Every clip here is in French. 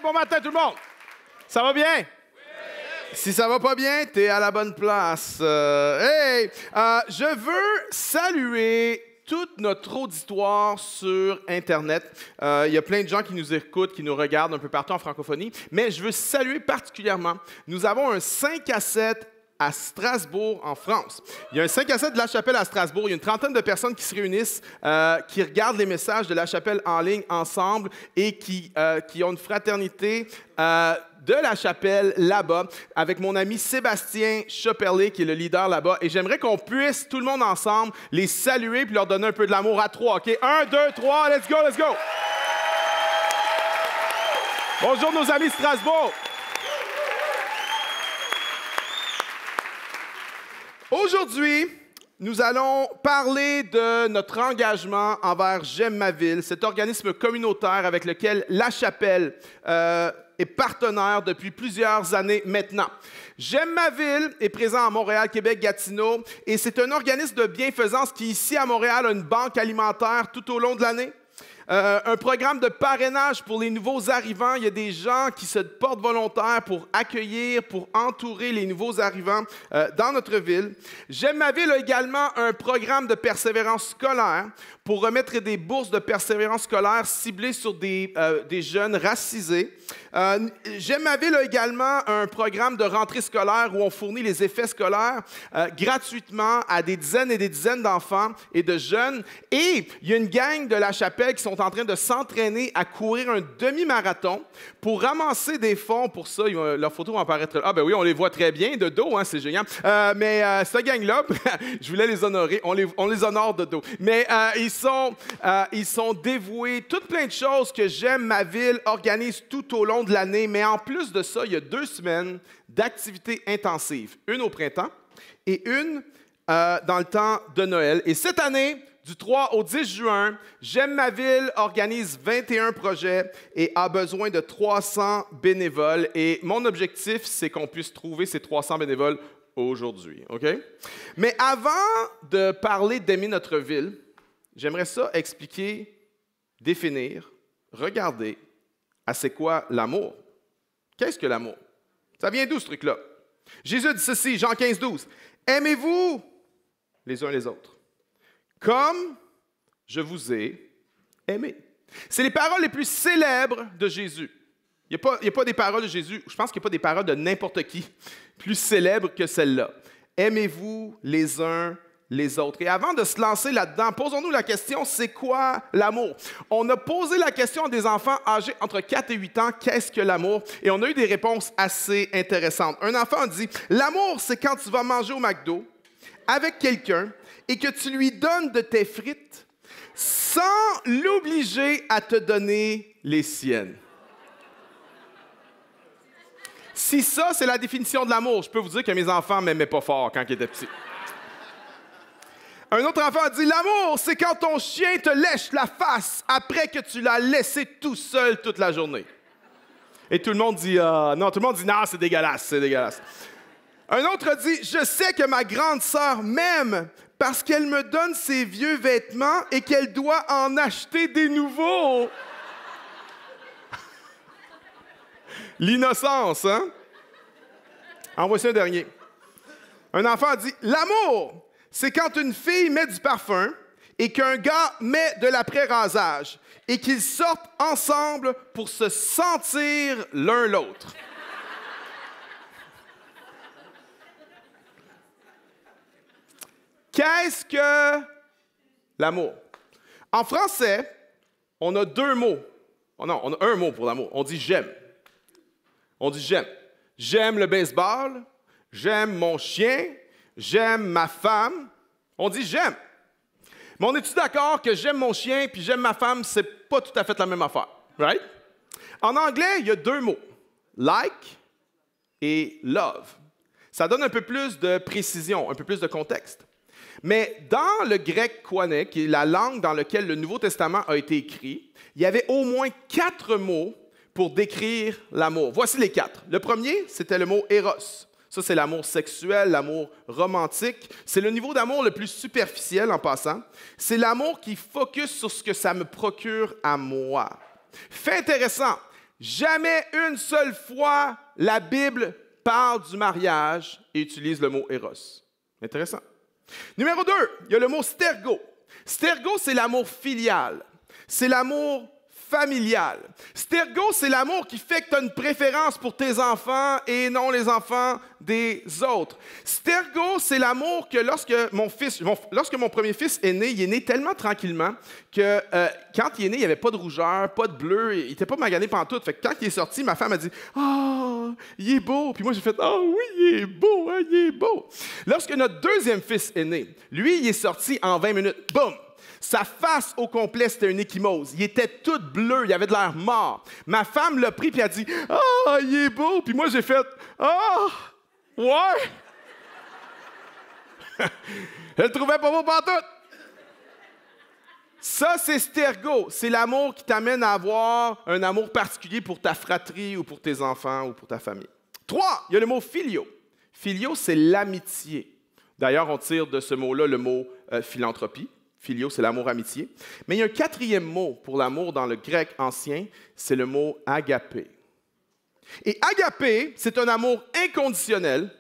bon matin tout le monde! Ça va bien? Oui. Si ça va pas bien, t'es à la bonne place. Je veux saluer tout notre auditoire sur Internet. Il y a plein de gens qui nous écoutent, qui nous regardent un peu partout en francophonie, mais je veux saluer particulièrement, nous avons un 5 à 7 à Strasbourg, en France. Il y a un 5 à 7 de La Chapelle à Strasbourg. Il y a une trentaine de personnes qui se réunissent, qui regardent les messages de La Chapelle en ligne ensemble et qui ont une fraternité de La Chapelle là-bas avec mon ami Sébastien Chopperlé, qui est le leader là-bas. Et j'aimerais qu'on puisse, tout le monde ensemble, les saluer puis leur donner un peu de l'amour à trois. OK? 1, 2, 3, let's go, let's go! Bonjour nos amis de Strasbourg! Aujourd'hui, nous allons parler de notre engagement envers J'aime ma ville, cet organisme communautaire avec lequel La Chapelle est partenaire depuis plusieurs années maintenant. J'aime ma ville est présent à Montréal, Québec, Gatineau, et c'est un organisme de bienfaisance qui, ici à Montréal, a une banque alimentaire tout au long de l'année. Un programme de parrainage pour les nouveaux arrivants. Il y a des gens qui se portent volontaires pour accueillir, pour entourer les nouveaux arrivants dans notre ville. J'aime ma ville a également un programme de persévérance scolaire pour remettre des bourses de persévérance scolaire ciblées sur des jeunes racisés. J'aime ma ville a également un programme de rentrée scolaire où on fournit les effets scolaires gratuitement à des dizaines et des dizaines d'enfants et de jeunes. Et il y a une gang de La Chapelle qui sont en train de s'entraîner à courir un demi-marathon pour ramasser des fonds pour ça. Leurs photos vont apparaître là. Ah ben oui, on les voit très bien de dos, hein, c'est génial. Mais cette gang-là, je voulais les honorer. On les honore de dos. Mais ils sont dévoués. Toutes plein de choses que J'aime ma ville organise tout au long de l'année. Mais en plus de ça, il y a 2 semaines d'activités intensives. Une au printemps et une dans le temps de Noël. Et cette année, du 3 au 10 juin, J'aime ma ville organise 21 projets et a besoin de 300 bénévoles. Et mon objectif, c'est qu'on puisse trouver ces 300 bénévoles aujourd'hui. OK? Mais avant de parler d'aimer notre ville, j'aimerais ça expliquer, définir, regarder à c'est quoi l'amour. Qu'est-ce que l'amour? Ça vient d'où ce truc-là? Jésus dit ceci, Jean 15, 12. Aimez-vous les uns les autres, comme je vous ai aimé. C'est les paroles les plus célèbres de Jésus. Il n'y a pas des paroles de Jésus, je pense qu'il n'y a pas des paroles de n'importe qui plus célèbres que celle-là. Aimez-vous les uns les autres. Et avant de se lancer là-dedans, posons-nous la question, c'est quoi l'amour? On a posé la question à des enfants âgés entre 4 et 8 ans, qu'est-ce que l'amour? Et on a eu des réponses assez intéressantes. Un enfant a dit, l'amour, c'est quand tu vas manger au McDo avec quelqu'un et que tu lui donnes de tes frites sans l'obliger à te donner les siennes. Si ça, c'est la définition de l'amour, je peux vous dire que mes enfants ne m'aimaient pas fort quand ils étaient petits. Un autre enfant a dit, l'amour, c'est quand ton chien te lèche la face après que tu l'as laissé tout seul toute la journée. Et tout le monde dit, non, c'est dégueulasse, c'est dégueulasse. Un autre a dit, je sais que ma grande sœur m'aime parce qu'elle me donne ses vieux vêtements et qu'elle doit en acheter des nouveaux. L'innocence, hein? En voici un dernier. Un enfant a dit, l'amour, c'est quand une fille met du parfum et qu'un gars met de l'après-rasage et qu'ils sortent ensemble pour se sentir l'un l'autre. Qu'est-ce que l'amour? En français, on a 2 mots. Oh non, on a un mot pour l'amour. On dit j'aime. On dit j'aime. J'aime le baseball, j'aime mon chien, j'aime ma femme. On dit j'aime. Mais on est-tu d'accord que j'aime mon chien puis j'aime ma femme, c'est pas tout à fait la même affaire, right? En anglais, il y a 2 mots. Like et love. Ça donne un peu plus de précision, un peu plus de contexte. Mais dans le grec koiné, qui est la langue dans laquelle le Nouveau Testament a été écrit, il y avait au moins 4 mots pour décrire l'amour. Voici les 4. Le premier, c'était le mot éros. Ça, c'est l'amour sexuel, l'amour romantique. C'est le niveau d'amour le plus superficiel en passant. C'est l'amour qui focus sur ce que ça me procure à moi. Fait intéressant, jamais une seule fois la Bible parle du mariage et utilise le mot Eros. Intéressant. Numéro 2, il y a le mot stergo. Stergo, c'est l'amour filial. C'est l'amour familial. Stergo, c'est l'amour qui fait que tu as une préférence pour tes enfants et non les enfants des autres. Stergo, c'est l'amour que lorsque mon premier fils est né, il est né tellement tranquillement que quand il est né, il n'y avait pas de rougeur, pas de bleu, il n'était pas magané pantoute. Fait que quand il est sorti, ma femme a dit « Ah, il est beau! » Puis moi, j'ai fait « Ah oui, il est beau, hein, il est beau! » Lorsque notre deuxième fils est né, lui, il est sorti en 20 minutes. Boum! Sa face au complet, c'était une échymose. Il était tout bleu, il avait de l'air mort. Ma femme l'a pris et a dit « Ah, il est beau! » Puis moi, j'ai fait « Ah, ouais! » Elle le trouvait pas beau pantoute. Ça, c'est stergo. C'est l'amour qui t'amène à avoir un amour particulier pour ta fratrie ou pour tes enfants ou pour ta famille. 3, il y a le mot filio. Filio, c'est l'amitié. D'ailleurs, on tire de ce mot-là le mot philanthropie. Filio, c'est l'amour-amitié. Mais il y a un quatrième mot pour l'amour dans le grec ancien, c'est le mot agapé. Et agapé, c'est un amour inconditionnel,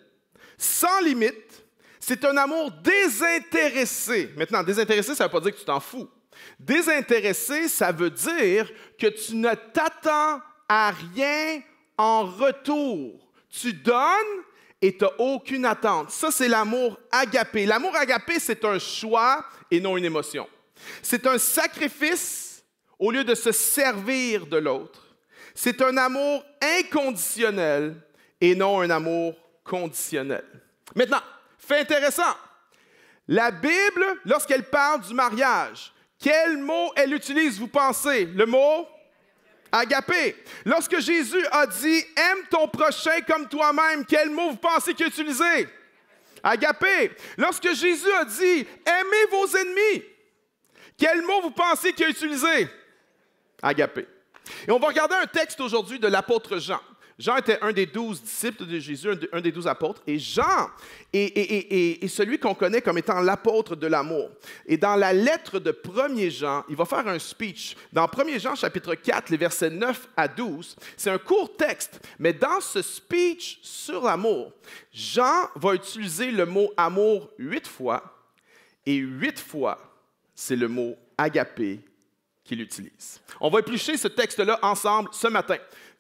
sans limite. C'est un amour désintéressé. Maintenant, désintéressé, ça ne veut pas dire que tu t'en fous. Désintéressé, ça veut dire que tu ne t'attends à rien en retour. Tu donnes et tu n'as aucune attente. Ça, c'est l'amour agapé. L'amour agapé, c'est un choix et non une émotion. C'est un sacrifice au lieu de se servir de l'autre. C'est un amour inconditionnel et non un amour conditionnel. Maintenant, fait intéressant. La Bible, lorsqu'elle parle du mariage, quel mot elle utilise, vous pensez? Le mot agapé. Lorsque Jésus a dit « Aime ton prochain comme toi-même », quel mot vous pensez qu'il a utilisé? Agapé. Lorsque Jésus a dit « Aimez vos ennemis », quel mot vous pensez qu'il a utilisé? Agapé. Et on va regarder un texte aujourd'hui de l'apôtre Jean. Jean était un des 12 disciples de Jésus, un des 12 apôtres. Et Jean est celui qu'on connaît comme étant l'apôtre de l'amour. Et dans la lettre de 1er Jean, il va faire un speech. Dans 1er Jean, chapitre 4, les versets 9 à 12, c'est un court texte. Mais dans ce speech sur l'amour, Jean va utiliser le mot amour 8 fois. Et 8 fois, c'est le mot agapé qu'il utilise. On va éplucher ce texte-là ensemble ce matin.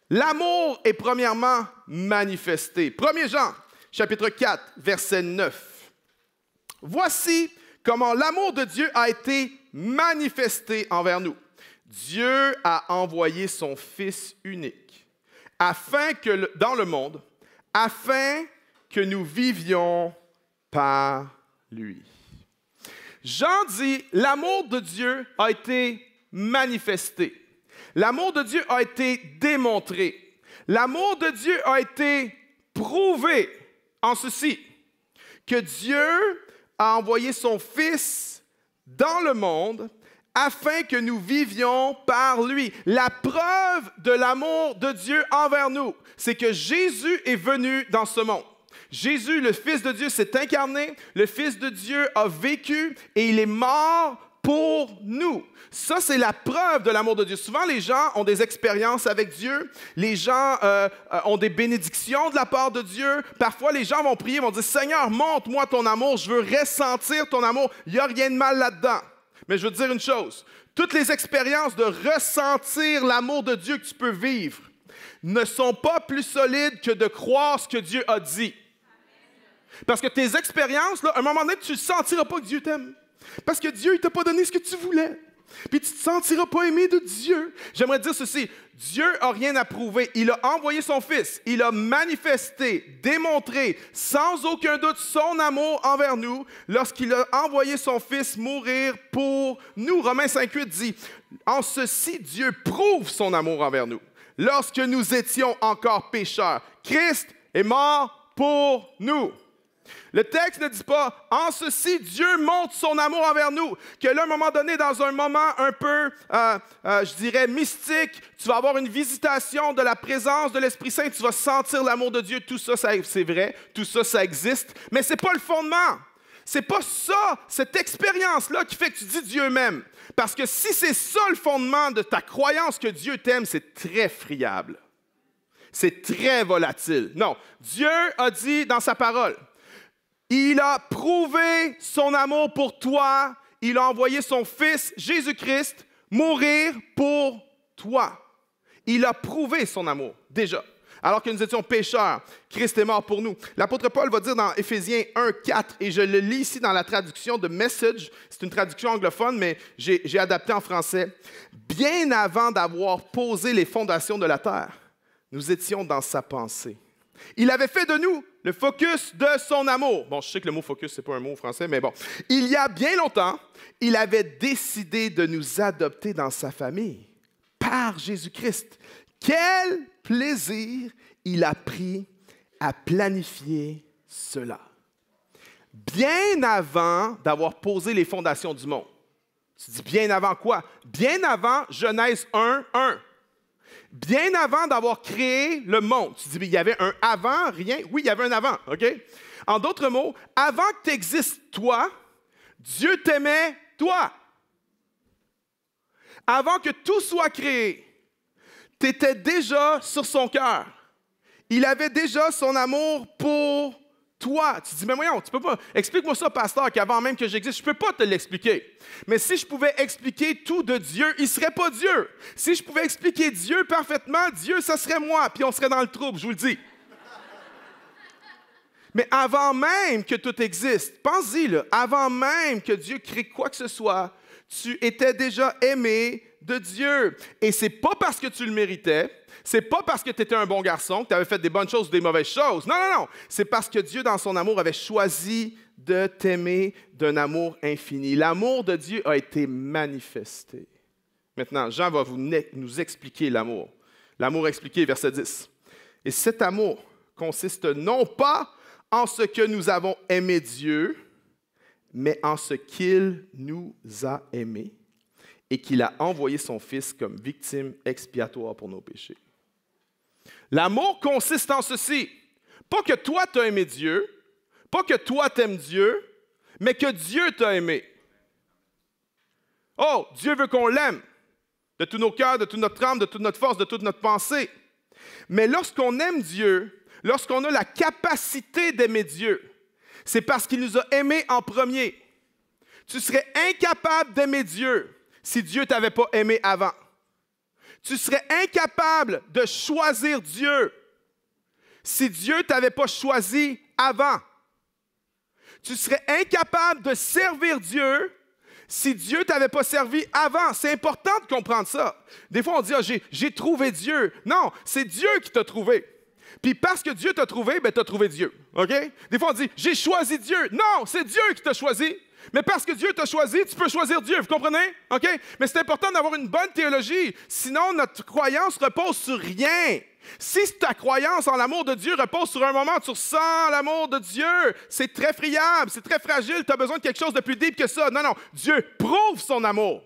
L'amour est premièrement manifesté. 1er Jean, chapitre 4, verset 9. Voici comment l'amour de Dieu a été manifesté envers nous. Dieu a envoyé son Fils unique dans le monde, afin que nous vivions par lui. Jean dit, l'amour de Dieu a été manifesté. L'amour de Dieu a été démontré. L'amour de Dieu a été prouvé en ceci, que Dieu a envoyé son Fils dans le monde afin que nous vivions par lui. La preuve de l'amour de Dieu envers nous, c'est que Jésus est venu dans ce monde. Jésus, le Fils de Dieu, s'est incarné, le Fils de Dieu a vécu et il est mort pour nous. Ça, c'est la preuve de l'amour de Dieu. Souvent, les gens ont des expériences avec Dieu. Les gens ont des bénédictions de la part de Dieu. Parfois, les gens vont prier, vont dire « Seigneur, montre-moi ton amour. Je veux ressentir ton amour. » Il n'y a rien de mal là-dedans. Mais je veux te dire une chose. Toutes les expériences de ressentir l'amour de Dieu que tu peux vivre ne sont pas plus solides que de croire ce que Dieu a dit. Parce que tes expériences, là, à un moment donné, tu ne sentiras pas que Dieu t'aime. Parce que Dieu, il ne t'a pas donné ce que tu voulais. Puis tu ne te sentiras pas aimé de Dieu. J'aimerais dire ceci. Dieu n'a rien à prouver. Il a envoyé son Fils. Il a manifesté, démontré, sans aucun doute, son amour envers nous lorsqu'il a envoyé son Fils mourir pour nous. Romains 5,8 dit, « En ceci, Dieu prouve son amour envers nous. Lorsque nous étions encore pécheurs, Christ est mort pour nous. » Le texte ne dit pas « En ceci, Dieu montre son amour envers nous », que là, à un moment donné, dans un moment un peu, je dirais, mystique, tu vas avoir une visitation de la présence de l'Esprit Saint, tu vas sentir l'amour de Dieu. Tout ça, c'est vrai, tout ça, ça existe, mais ce n'est pas le fondement. c'est pas ça, cette expérience-là qui fait que tu dis Dieu m'aime. Parce que si c'est ça le fondement de ta croyance que Dieu t'aime, c'est très friable. C'est très volatile. Non, Dieu a dit dans sa parole, il a prouvé son amour pour toi, il a envoyé son Fils, Jésus-Christ, mourir pour toi. Il a prouvé son amour, déjà. Alors que nous étions pécheurs, Christ est mort pour nous. L'apôtre Paul va dire dans Éphésiens 1:4, et je le lis ici dans la traduction de Message, c'est une traduction anglophone, mais j'ai adapté en français. « Bien avant d'avoir posé les fondations de la terre, nous étions dans sa pensée. Il avait fait de nous le focus de son amour. » Bon, je sais que le mot « focus », ce n'est pas un mot français, mais bon. « Il y a bien longtemps, il avait décidé de nous adopter dans sa famille par Jésus-Christ. Quel plaisir il a pris à planifier cela. » Bien avant d'avoir posé les fondations du monde. Tu dis bien avant quoi? Bien avant Genèse 1:1. Bien avant d'avoir créé le monde. Tu dis, il y avait un avant, rien? Oui, il y avait un avant, OK? En d'autres mots, avant que tu existes toi, Dieu t'aimait toi. Avant que tout soit créé, tu étais déjà sur son cœur. Il avait déjà son amour pour toi. Tu dis, mais voyons, tu peux pas. Explique-moi ça, pasteur, qu'avant même que j'existe, je ne peux pas te l'expliquer. Mais si je pouvais expliquer tout de Dieu, il ne serait pas Dieu. Si je pouvais expliquer Dieu parfaitement, Dieu, ça serait moi, puis on serait dans le trouble, je vous le dis. Mais avant même que tout existe, pense-y, là, avant même que Dieu crée quoi que ce soit, tu étais déjà aimé de Dieu. Et ce n'est pas parce que tu le méritais, c'est pas parce que tu étais un bon garçon, que tu avais fait des bonnes choses ou des mauvaises choses. Non, non, non. C'est parce que Dieu, dans son amour, avait choisi de t'aimer d'un amour infini. L'amour de Dieu a été manifesté. Maintenant, Jean va nous expliquer l'amour. L'amour expliqué, verset 10. Et cet amour consiste non pas en ce que nous avons aimé Dieu, mais en ce qu'il nous a aimés et qu'il a envoyé son Fils comme victime expiatoire pour nos péchés. L'amour consiste en ceci. Pas que toi t'as aimé Dieu, pas que toi t'aimes Dieu, mais que Dieu t'a aimé. Oh, Dieu veut qu'on l'aime de tous nos cœurs, de toute notre âme, de toute notre force, de toute notre pensée. Mais lorsqu'on aime Dieu, lorsqu'on a la capacité d'aimer Dieu, c'est parce qu'il nous a aimés en premier. Tu serais incapable d'aimer Dieu si Dieu ne t'avait pas aimé avant. Tu serais incapable de choisir Dieu si Dieu ne t'avait pas choisi avant. Tu serais incapable de servir Dieu si Dieu ne t'avait pas servi avant. C'est important de comprendre ça. Des fois, on dit, j'ai trouvé Dieu. Non, c'est Dieu qui t'a trouvé. Puis parce que Dieu t'a trouvé, ben, tu as trouvé Dieu. OK? Des fois, on dit, j'ai choisi Dieu. Non, c'est Dieu qui t'a choisi. Mais parce que Dieu t'a choisi, tu peux choisir Dieu. Vous comprenez? OK? Mais c'est important d'avoir une bonne théologie. Sinon, notre croyance repose sur rien. Si ta croyance en l'amour de Dieu repose sur un moment, tu ressens l'amour de Dieu. C'est très friable, c'est très fragile. Tu as besoin de quelque chose de plus deep que ça. Non, non. Dieu prouve son amour.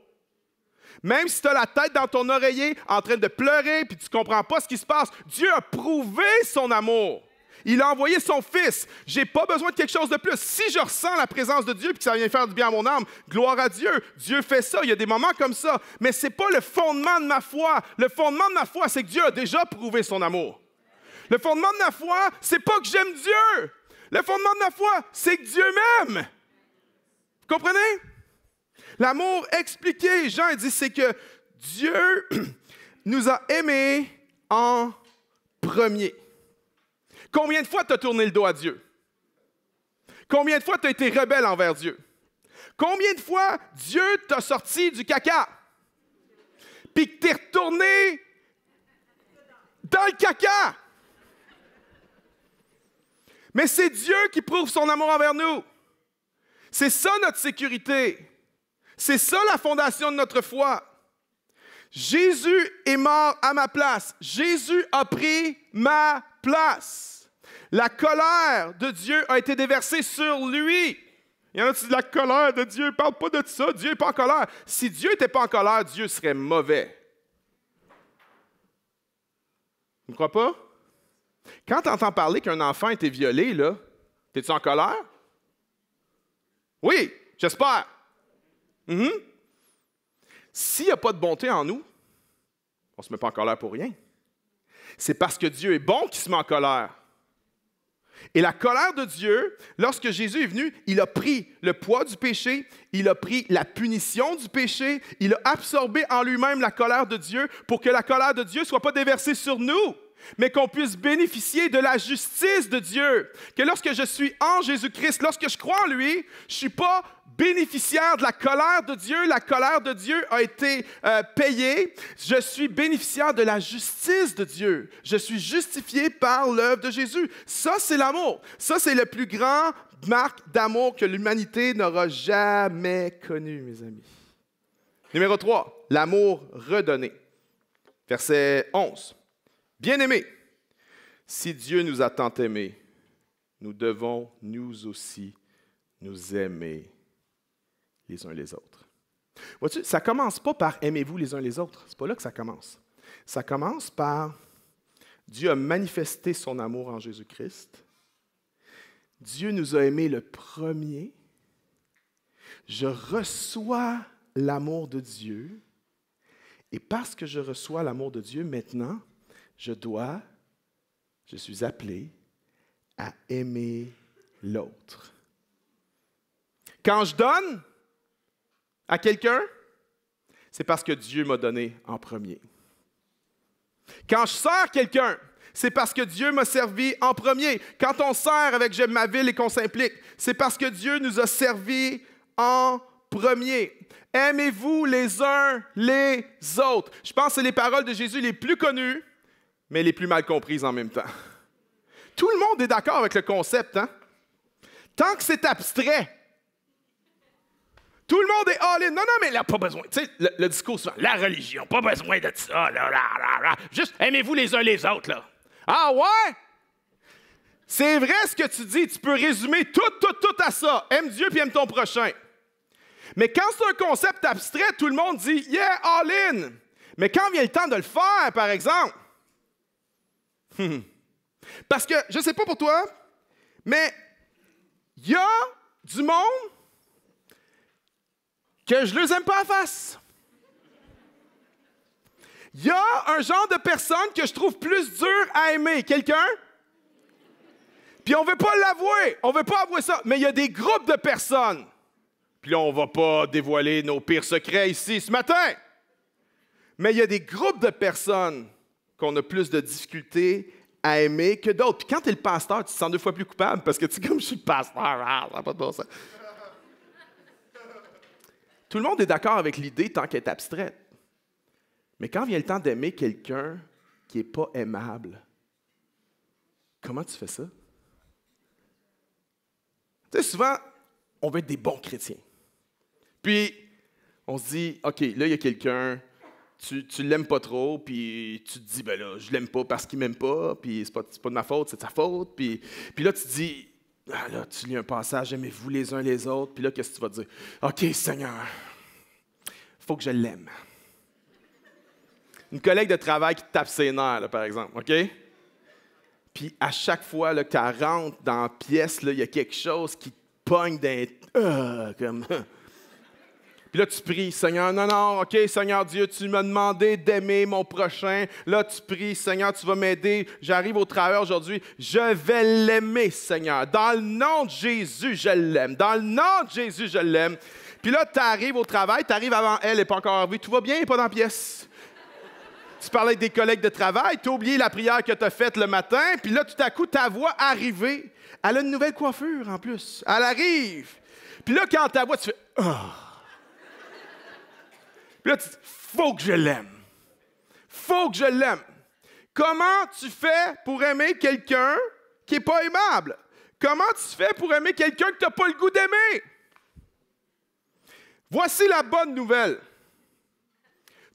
Même si tu as la tête dans ton oreiller en train de pleurer puis tu ne comprends pas ce qui se passe, Dieu a prouvé son amour. Il a envoyé son Fils. Je n'ai pas besoin de quelque chose de plus. Si je ressens la présence de Dieu et que ça vient faire du bien à mon âme, gloire à Dieu. Dieu fait ça. Il y a des moments comme ça. Mais ce n'est pas le fondement de ma foi. Le fondement de ma foi, c'est que Dieu a déjà prouvé son amour. Le fondement de ma foi, c'est pas que j'aime Dieu. Le fondement de ma foi, c'est que Dieu m'aime. Vous comprenez? L'amour expliqué, Jean dit, c'est que Dieu nous a aimés en premier. Combien de fois tu as tourné le dos à Dieu? Combien de fois tu as été rebelle envers Dieu? Combien de fois Dieu t'a sorti du caca? Puis que tu es retourné dans le caca? Mais c'est Dieu qui prouve son amour envers nous. C'est ça notre sécurité. C'est ça la fondation de notre foi. Jésus est mort à ma place. Jésus a pris ma place. La colère de Dieu a été déversée sur lui. Il y en a qui disent, la colère de Dieu, parle pas de ça, Dieu n'est pas en colère. Si Dieu n'était pas en colère, Dieu serait mauvais. Vous ne croyez pas? Quand tu entends parler qu'un enfant a été violé, là, es-tu en colère? Oui, j'espère. S'il n'y a pas de bonté en nous, on ne se met pas en colère pour rien. C'est parce que Dieu est bon qu'il se met en colère. Et la colère de Dieu, lorsque Jésus est venu, il a pris le poids du péché, il a pris la punition du péché, il a absorbé en lui-même la colère de Dieu pour que la colère de Dieu ne soit pas déversée sur nous, mais qu'on puisse bénéficier de la justice de Dieu. Que lorsque je suis en Jésus-Christ, lorsque je crois en lui, je ne suis pas bénéficiaire de la colère de Dieu. La colère de Dieu a été payée. Je suis bénéficiaire de la justice de Dieu. Je suis justifié par l'œuvre de Jésus. Ça, c'est l'amour. Ça, c'est le plus grand marque d'amour que l'humanité n'aura jamais connu, mes amis. Numéro 3, l'amour redonné. Verset 11. Bien-aimés, si Dieu nous a tant aimés, nous devons nous aussi nous aimer les uns les autres. Vois-tu, ça ne commence pas par « aimez-vous les uns les autres ». Ce n'est pas là que ça commence. Ça commence par Dieu a manifesté son amour en Jésus-Christ. Dieu nous a aimés le premier. Je reçois l'amour de Dieu. Et parce que je reçois l'amour de Dieu, maintenant, je suis appelé à aimer l'autre. Quand je donne à quelqu'un, c'est parce que Dieu m'a donné en premier. Quand je sers quelqu'un, c'est parce que Dieu m'a servi en premier. Quand on sert avec J'aime ma ville et qu'on s'implique, c'est parce que Dieu nous a servi en premier. Aimez-vous les uns les autres. Je pense que c'est les paroles de Jésus les plus connues, mais les plus mal comprises en même temps. Tout le monde est d'accord avec le concept, hein? Tant que c'est abstrait. Tout le monde est all-in. Non, mais là, pas besoin. Tu sais, le discours souvent, la religion, pas besoin de ça. Juste aimez-vous les uns les autres, là. Ah ouais? C'est vrai ce que tu dis. Tu peux résumer tout à ça. Aime Dieu puis aime ton prochain. Mais quand c'est un concept abstrait, tout le monde dit « Yeah, all in ». Mais quand vient le temps de le faire, par exemple, parce que, je ne sais pas pour toi, mais il y a du monde que je ne les aime pas à face. Il y a un genre de personne que je trouve plus dur à aimer. Quelqu'un? Puis on ne veut pas l'avouer. On ne veut pas avouer ça. Mais il y a des groupes de personnes. Puis là, on ne va pas dévoiler nos pires secrets ici ce matin. Mais il y a des groupes de personnes qu'on a plus de difficultés à aimer que d'autres. Puis quand tu es le pasteur, tu te sens 2 fois plus coupable parce que tu sais, comme je suis le pasteur, ça n'a pas de bon sens. Tout le monde est d'accord avec l'idée tant qu'elle est abstraite. Mais quand vient le temps d'aimer quelqu'un qui n'est pas aimable, comment tu fais ça? Tu sais, souvent, on veut être des bons chrétiens. Puis, on se dit, OK, là, il y a quelqu'un, tu l'aimes pas trop, puis tu te dis, ben là, je l'aime pas parce qu'il m'aime pas, puis c'est pas de ma faute, c'est de sa faute. Puis là, tu te dis, ah là, tu lis un passage, aimez-vous les uns les autres, puis là, qu'est-ce que tu vas te dire? OK, Seigneur, il faut que je l'aime. Une collègue de travail qui te tape ses nerfs, là, par exemple, OK? Puis à chaque fois là, que tu rentres dans la pièce, il y a quelque chose qui te pogne comme... Puis là, tu pries, Seigneur, non, OK, Seigneur Dieu, tu m'as demandé d'aimer mon prochain. Là, tu pries, Seigneur, tu vas m'aider. J'arrive au travail aujourd'hui. Je vais l'aimer, Seigneur. Dans le nom de Jésus, je l'aime. Dans le nom de Jésus, je l'aime. Puis là, tu arrives au travail, tu arrives avant elle, elle n'est pas encore arrivée. Tout va bien, elle n'est pas dans la pièce. Tu parlais avec des collègues de travail, tu as oublié la prière que tu as faite le matin, puis là, tout à coup, ta voix arrivée. Elle a une nouvelle coiffure, en plus. Elle arrive. Puis là, quand ta voix, tu fais « Oh! » Puis là, tu dis « Faut que je l'aime. Faut que je l'aime. » Comment tu fais pour aimer quelqu'un qui n'est pas aimable? Comment tu fais pour aimer quelqu'un que tu n'as pas le goût d'aimer? Voici la bonne nouvelle.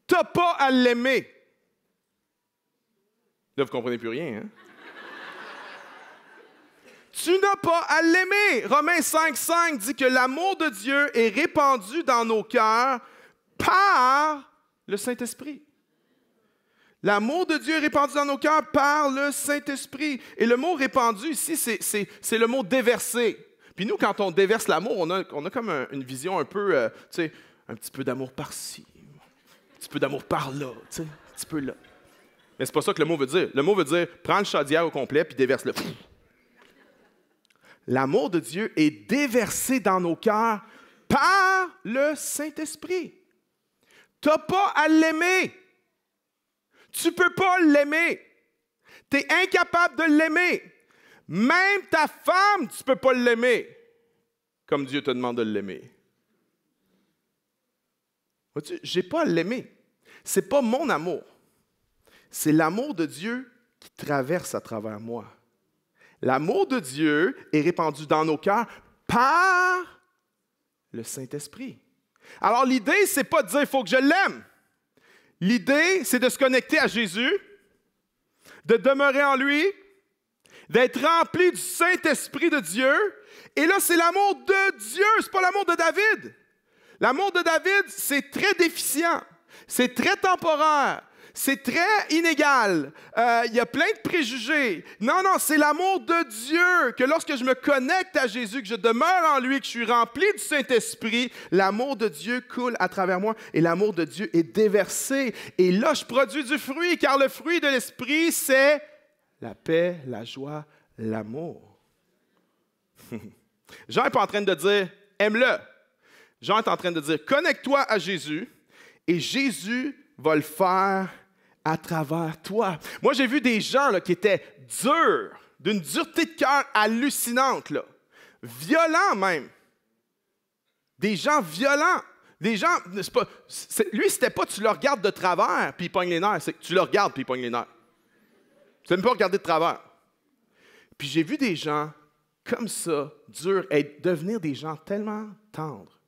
Tu n'as pas à l'aimer. Là, vous ne comprenez plus rien, hein? Tu n'as pas à l'aimer. Romains 5,5 dit que l'amour de Dieu est répandu dans nos cœurs par le Saint-Esprit. L'amour de Dieu est répandu dans nos cœurs par le Saint-Esprit. Et le mot répandu ici, c'est le mot déverser. Puis nous, quand on déverse l'amour, on a comme une vision un peu, tu sais, un petit peu d'amour par-ci, un petit peu d'amour par-là, tu sais, un petit peu là. Mais c'est pas ça que le mot veut dire. Le mot veut dire, prends le chaudière au complet puis déverse-le. L'amour de Dieu est déversé dans nos cœurs par le Saint-Esprit. Tu n'as pas à l'aimer. Tu ne peux pas l'aimer. Tu es incapable de l'aimer. Même ta femme, tu ne peux pas l'aimer comme Dieu te demande de l'aimer. Vois-tu, je n'ai pas à l'aimer. Ce n'est pas mon amour. C'est l'amour de Dieu qui traverse à travers moi. L'amour de Dieu est répandu dans nos cœurs par le Saint-Esprit. Alors l'idée, ce n'est pas de dire « il faut que je l'aime ». L'idée, c'est de se connecter à Jésus, de demeurer en lui, d'être rempli du Saint-Esprit de Dieu. Et là, c'est l'amour de Dieu, ce n'est pas l'amour de David. L'amour de David, c'est très déficient, c'est très temporaire, c'est très inégal. Il y a plein de préjugés. Non, c'est l'amour de Dieu, que lorsque je me connecte à Jésus, que je demeure en lui, que je suis rempli du Saint-Esprit, l'amour de Dieu coule à travers moi et l'amour de Dieu est déversé. Et là, je produis du fruit, car le fruit de l'Esprit, c'est la paix, la joie, l'amour. Jean n'est pas en train de dire « aime-le ». Jean est en train de dire « connecte-toi à Jésus et Jésus va le faire à travers toi. » Moi, j'ai vu des gens là, qui étaient durs, d'une dureté de cœur hallucinante, là. Violents même. Des gens violents. Des gens, lui, c'était pas tu le regardes de travers puis il pogne les nerfs, c'est que tu le regardes puis il pogne les nerfs. Tu n'aimes pas regarder de travers. Puis j'ai vu des gens comme ça, durs, et devenir des gens tellement tendres.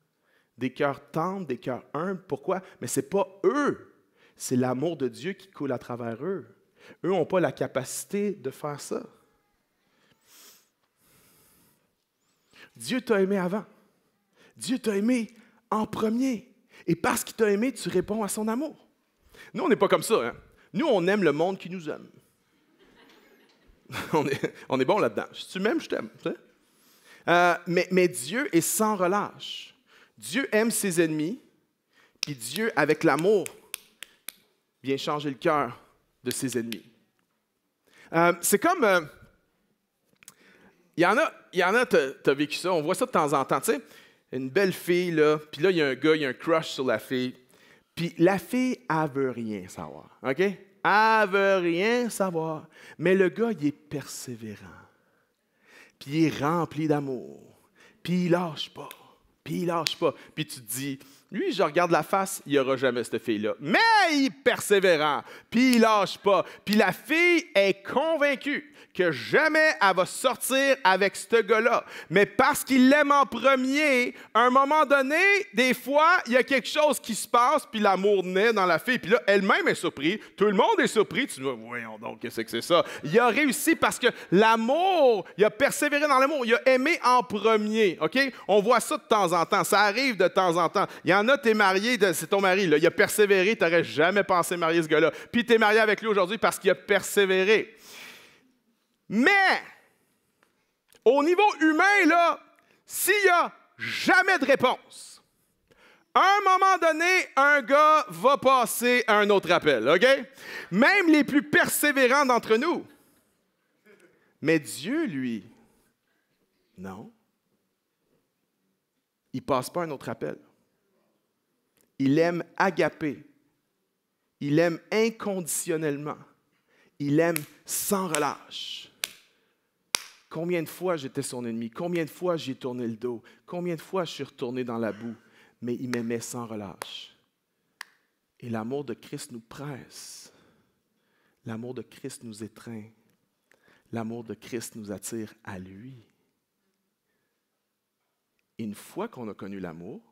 Des cœurs tendres, des cœurs humbles. Pourquoi? Mais ce n'est pas eux. C'est l'amour de Dieu qui coule à travers eux. Eux n'ont pas la capacité de faire ça. Dieu t'a aimé avant. Dieu t'a aimé en premier. Et parce qu'il t'a aimé, tu réponds à son amour. Nous, on n'est pas comme ça. Hein? Nous, on aime le monde qui nous aime. on est bon là-dedans. Si tu m'aimes, je t'aime. Mais Dieu est sans relâche. Dieu aime ses ennemis, puis Dieu, avec l'amour, vient changer le cœur de ses ennemis. C'est comme... il y en a, tu as vécu ça, on voit ça de temps en temps, tu sais, une belle fille, là, puis là, il y a un gars, il y a un crush sur la fille, puis la fille, elle veut rien savoir, OK? Elle veut rien savoir, mais le gars, il est persévérant, puis il est rempli d'amour, puis il lâche pas. Puis il lâche pas. Puis tu te dis, lui, je regarde la face, il n'y aura jamais cette fille-là. Mais il est persévérant. Puis il lâche pas. Puis la fille est convaincue que jamais elle va sortir avec ce gars-là. Mais parce qu'il l'aime en premier, à un moment donné, des fois, il y a quelque chose qui se passe, puis l'amour naît dans la fille. Puis là, elle-même est surprise. Tout le monde est surpris. Tu dis, voyons donc, qu'est-ce que c'est ça? Il a réussi parce que l'amour, il a persévéré dans l'amour. Il a aimé en premier. OK? On voit ça de temps en temps. Ça arrive de temps en temps. Il y en a, t'es marié, c'est ton mari. Là. Il a persévéré. Tu n'aurais jamais pensé marier ce gars-là. Puis tu es marié avec lui aujourd'hui parce qu'il a persévéré. Mais, au niveau humain, là, s'il n'y a jamais de réponse, à un moment donné, un gars va passer à un autre appel, OK? Même les plus persévérants d'entre nous. Mais Dieu, lui, non. Il ne passe pas un autre appel. Il aime agapé. Il aime inconditionnellement. Il aime sans relâche. Combien de fois j'étais son ennemi? Combien de fois j'ai tourné le dos? Combien de fois je suis retourné dans la boue? Mais il m'aimait sans relâche. Et l'amour de Christ nous presse. L'amour de Christ nous étreint. L'amour de Christ nous attire à lui. Et une fois qu'on a connu l'amour,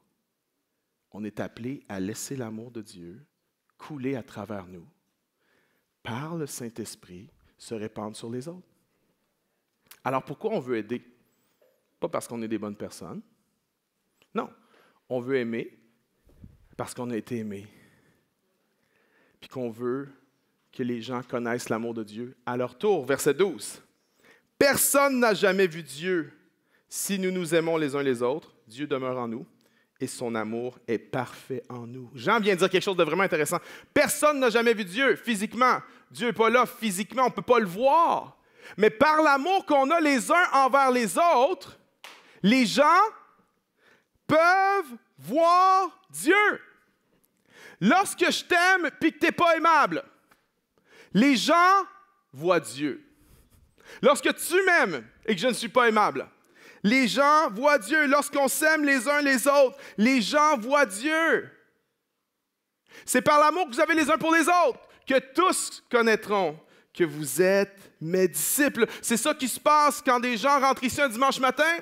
on est appelé à laisser l'amour de Dieu couler à travers nous, par le Saint-Esprit, se répandre sur les autres. Alors pourquoi on veut aider? Pas parce qu'on est des bonnes personnes. Non, on veut aimer parce qu'on a été aimé. Puis qu'on veut que les gens connaissent l'amour de Dieu à leur tour. Verset 12. Personne n'a jamais vu Dieu. Si nous nous aimons les uns les autres, Dieu demeure en nous et son amour est parfait en nous. Jean vient de dire quelque chose de vraiment intéressant. Personne n'a jamais vu Dieu physiquement. Dieu n'est pas là physiquement, on ne peut pas le voir. Mais par l'amour qu'on a les uns envers les autres, les gens peuvent voir Dieu. Lorsque je t'aime et que tu n'es pas aimable, les gens voient Dieu. Lorsque tu m'aimes et que je ne suis pas aimable, les gens voient Dieu. Lorsqu'on s'aime les uns les autres, les gens voient Dieu. C'est par l'amour que vous avez les uns pour les autres que tous connaîtront que vous êtes mes disciples. C'est ça qui se passe quand des gens rentrent ici un dimanche matin.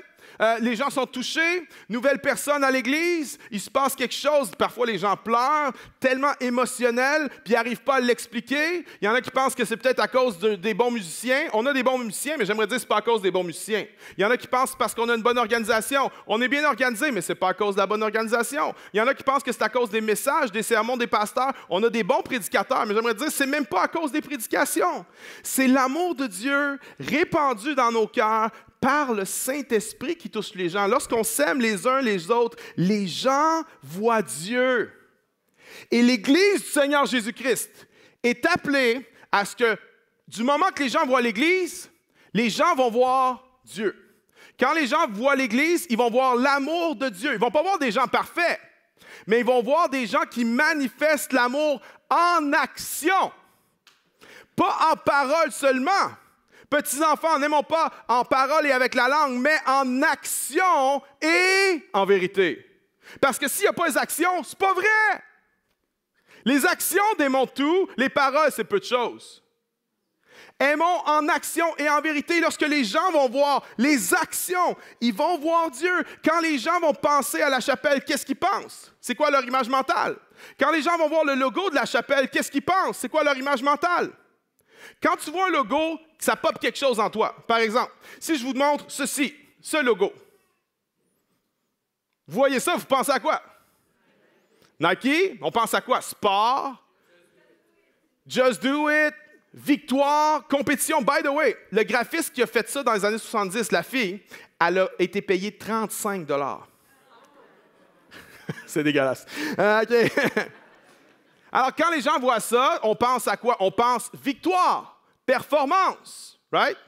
Les gens sont touchés, nouvelle personne à l'église, il se passe quelque chose. Parfois, les gens pleurent, tellement émotionnel, puis ils n'arrivent pas à l'expliquer. Il y en a qui pensent que c'est peut-être à cause des bons musiciens. On a des bons musiciens, mais j'aimerais dire que ce n'est pas à cause des bons musiciens. Il y en a qui pensent parce qu'on a une bonne organisation. On est bien organisé, mais ce n'est pas à cause de la bonne organisation. Il y en a qui pensent que c'est à cause des messages, des sermons, des pasteurs. On a des bons prédicateurs, mais j'aimerais dire que ce n'est même pas à cause des prédications. C'est l'amour de Dieu répandu dans nos cœurs par le Saint-Esprit qui touche les gens. Lorsqu'on s'aime les uns les autres, les gens voient Dieu. Et l'Église du Seigneur Jésus-Christ est appelée à ce que, du moment que les gens voient l'Église, les gens vont voir Dieu. Quand les gens voient l'Église, ils vont voir l'amour de Dieu. Ils ne vont pas voir des gens parfaits, mais ils vont voir des gens qui manifestent l'amour en action, pas en parole seulement. Petits enfants, n'aimons pas en parole et avec la langue, mais en action et en vérité. Parce que s'il n'y a pas les actions, c'est pas vrai. Les actions démontrent tout, les paroles, c'est peu de choses. Aimons en action et en vérité. Lorsque les gens vont voir les actions, ils vont voir Dieu. Quand les gens vont penser à la chapelle, qu'est-ce qu'ils pensent? C'est quoi leur image mentale? Quand les gens vont voir le logo de la chapelle, qu'est-ce qu'ils pensent? C'est quoi leur image mentale? Quand tu vois un logo, ça pop quelque chose en toi. Par exemple, si je vous montre ceci, ce logo, vous voyez ça, vous pensez à quoi? Nike, on pense à quoi? Sport, Just Do It, victoire, compétition. By the way, le graphiste qui a fait ça dans les années 70, la fille, elle a été payée 35 $. C'est dégueulasse. OK. Alors, quand les gens voient ça, on pense à quoi? On pense victoire, performance, right?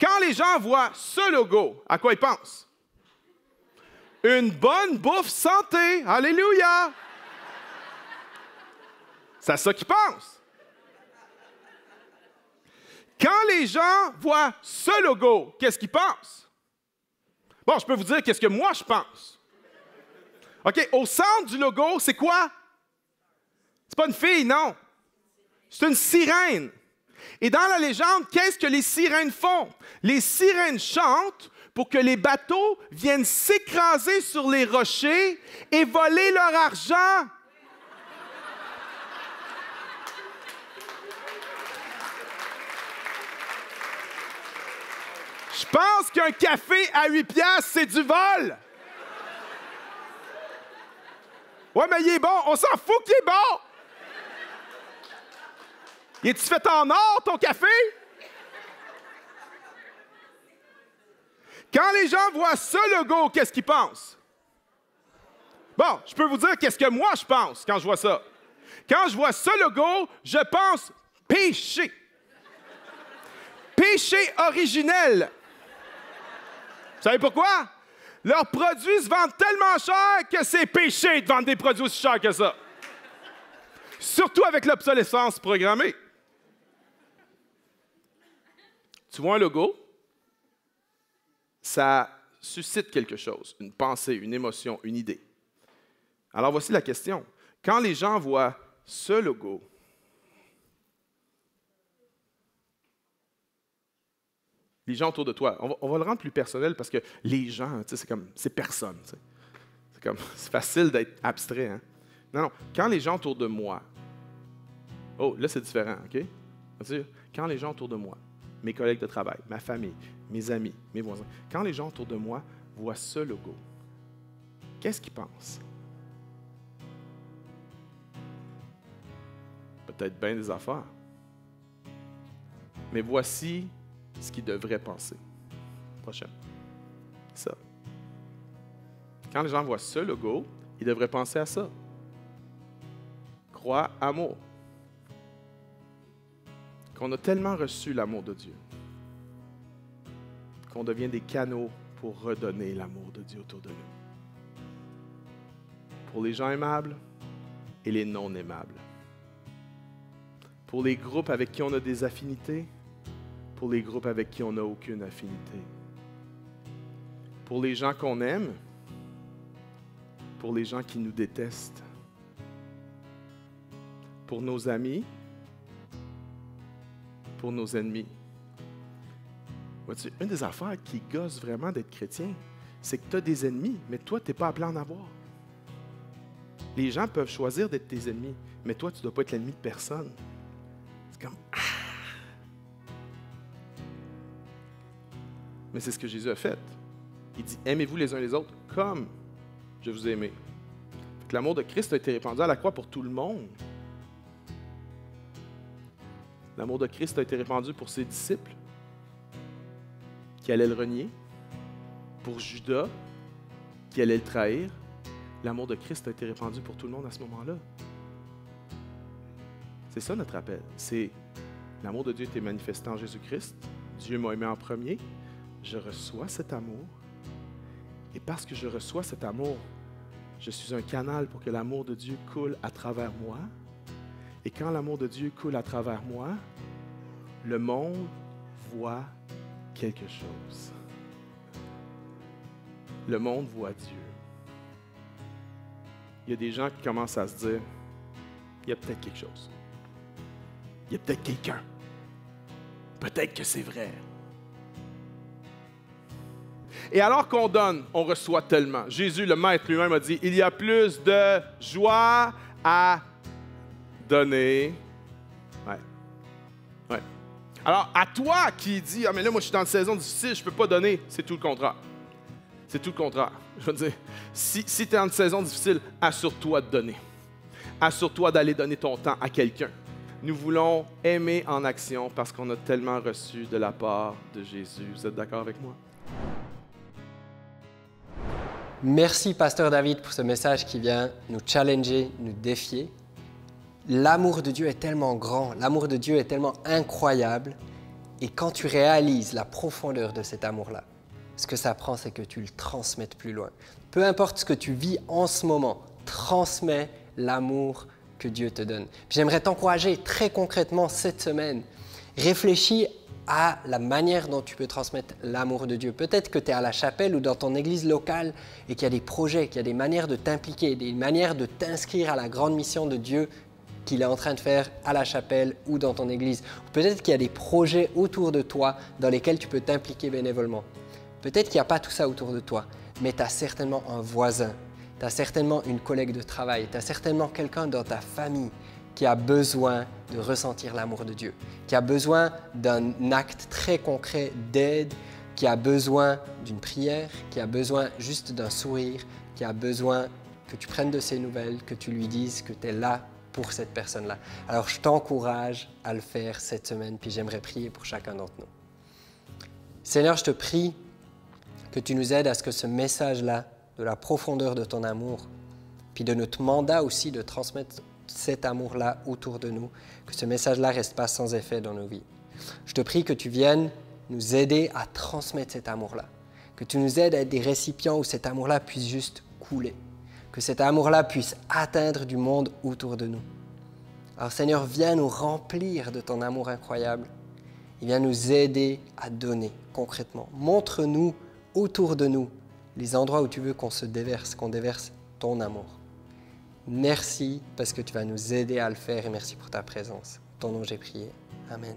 Quand les gens voient ce logo, à quoi ils pensent? Une bonne bouffe santé. Alléluia! C'est à ça qu'ils pensent. Quand les gens voient ce logo, qu'est-ce qu'ils pensent? Bon, je peux vous dire qu'est-ce que moi je pense. OK, au centre du logo, c'est quoi? C'est pas une fille, non. C'est une sirène. Et dans la légende, qu'est-ce que les sirènes font? Les sirènes chantent pour que les bateaux viennent s'écraser sur les rochers et voler leur argent. Je pense qu'un café à 8 piastres, c'est du vol. Ouais, mais il est bon. On s'en fout qu'il est bon. Es-tu fait en or, ton café? Quand les gens voient ce logo, qu'est-ce qu'ils pensent? Bon, je peux vous dire qu'est-ce que moi je pense quand je vois ça. Quand je vois ce logo, je pense péché. Péché originel. Vous savez pourquoi? Leurs produits se vendent tellement cher que c'est péché de vendre des produits aussi chers que ça. Surtout avec l'obsolescence programmée. Tu vois un logo, ça suscite quelque chose, une pensée, une émotion, une idée. Alors voici la question. Quand les gens voient ce logo, les gens autour de toi, on va le rendre plus personnel parce que les gens, c'est personne. C'est facile d'être abstrait. Hein? Non, quand les gens autour de moi, oh, là c'est différent, OK? Quand les gens autour de moi, mes collègues de travail, ma famille, mes amis, mes voisins, quand les gens autour de moi voient ce logo, qu'est-ce qu'ils pensent? Peut-être bien des affaires. Mais voici ce qu'ils devraient penser. Prochaine. Ça. Quand les gens voient ce logo, ils devraient penser à ça. Croix, amour. Qu'on a tellement reçu l'amour de Dieu qu'on devient des canaux pour redonner l'amour de Dieu autour de nous. Pour les gens aimables et les non aimables. Pour les groupes avec qui on a des affinités, pour les groupes avec qui on n'a aucune affinité. Pour les gens qu'on aime, pour les gens qui nous détestent. Pour nos amis, pour nos ennemis. Vois-tu, une des affaires qui gosse vraiment d'être chrétien, c'est que tu as des ennemis, mais toi, tu n'es pas appelé à en avoir. Les gens peuvent choisir d'être tes ennemis, mais toi, tu ne dois pas être l'ennemi de personne. C'est comme... Ah! Mais c'est ce que Jésus a fait. Il dit, aimez-vous les uns les autres comme je vous ai aimé. L'amour de Christ a été répandu à la croix pour tout le monde. L'amour de Christ a été répandu pour ses disciples qui allaient le renier, pour Judas qui allait le trahir. L'amour de Christ a été répandu pour tout le monde à ce moment-là. C'est ça notre appel. C'est l'amour de Dieu a été manifesté en Jésus-Christ. Dieu m'a aimé en premier. Je reçois cet amour. Et parce que je reçois cet amour, je suis un canal pour que l'amour de Dieu coule à travers moi. Et quand l'amour de Dieu coule à travers moi, le monde voit quelque chose. Le monde voit Dieu. Il y a des gens qui commencent à se dire, il y a peut-être quelque chose. Il y a peut-être quelqu'un. Peut-être que c'est vrai. Et alors qu'on donne, on reçoit tellement. Jésus, le Maître lui-même, a dit, il y a plus de joie à donner. Ouais. Alors, à toi qui dis, ah mais là, moi, je suis dans une saison difficile, je ne peux pas donner, c'est tout le contraire. C'est tout le contraire. Je veux dire, si tu es dans une saison difficile, assure-toi de donner. Assure-toi d'aller donner ton temps à quelqu'un. Nous voulons aimer en action parce qu'on a tellement reçu de la part de Jésus. Vous êtes d'accord avec moi? Merci, Pasteur David, pour ce message qui vient nous challenger, nous défier. L'amour de Dieu est tellement grand, l'amour de Dieu est tellement incroyable. Et quand tu réalises la profondeur de cet amour-là, ce que ça prend, c'est que tu le transmettes plus loin. Peu importe ce que tu vis en ce moment, transmets l'amour que Dieu te donne. Puis j'aimerais t'encourager très concrètement cette semaine. Réfléchis à la manière dont tu peux transmettre l'amour de Dieu. Peut-être que tu es à la chapelle ou dans ton église locale et qu'il y a des projets, qu'il y a des manières de t'impliquer, des manières de t'inscrire à la grande mission de Dieu qu'il est en train de faire à la chapelle ou dans ton église. Peut-être qu'il y a des projets autour de toi dans lesquels tu peux t'impliquer bénévolement. Peut-être qu'il n'y a pas tout ça autour de toi, mais tu as certainement un voisin, tu as certainement une collègue de travail, tu as certainement quelqu'un dans ta famille qui a besoin de ressentir l'amour de Dieu, qui a besoin d'un acte très concret d'aide, qui a besoin d'une prière, qui a besoin juste d'un sourire, qui a besoin que tu prennes de ses nouvelles, que tu lui dises que tu es là pour cette personne-là. Alors je t'encourage à le faire cette semaine, puis j'aimerais prier pour chacun d'entre nous. Seigneur, je te prie que tu nous aides à ce que ce message-là, de la profondeur de ton amour, puis de notre mandat aussi de transmettre cet amour-là autour de nous, que ce message-là ne reste pas sans effet dans nos vies. Je te prie que tu viennes nous aider à transmettre cet amour-là, que tu nous aides à être des récipients où cet amour-là puisse juste couler, que cet amour-là puisse atteindre du monde autour de nous. Alors Seigneur, viens nous remplir de ton amour incroyable et viens nous aider à donner concrètement. Montre-nous autour de nous les endroits où tu veux qu'on déverse ton amour. Merci parce que tu vas nous aider à le faire et merci pour ta présence. En ton nom j'ai prié. Amen.